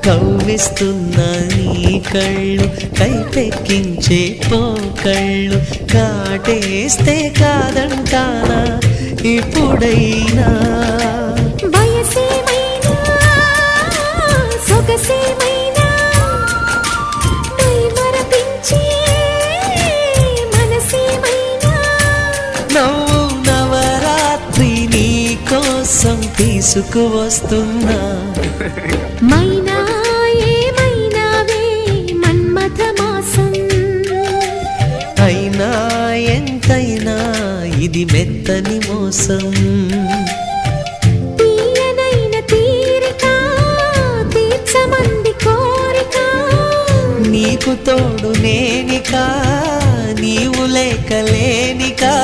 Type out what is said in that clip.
కవ్విస్తున్న నీ కళ్ళు కైపెక్కించే పోకళ్ళు కాటేస్తే కాదంటానా ఇప్పుడైనా వయసేమైనా సొగసేమైనా మరపించే మనసేమైనా నవ్వు నవరాత్రి నీ కోసం తీసుకువస్తున్నా మైనా ఏమైనావే మన్మథ మాసం అయినా ఎంతైనా ఇది మెత్తని మోసం తీయనైన తీరిక తీర్చమంది కోరిక నీకు తోడు నేనికా నీవు లేక లేనికా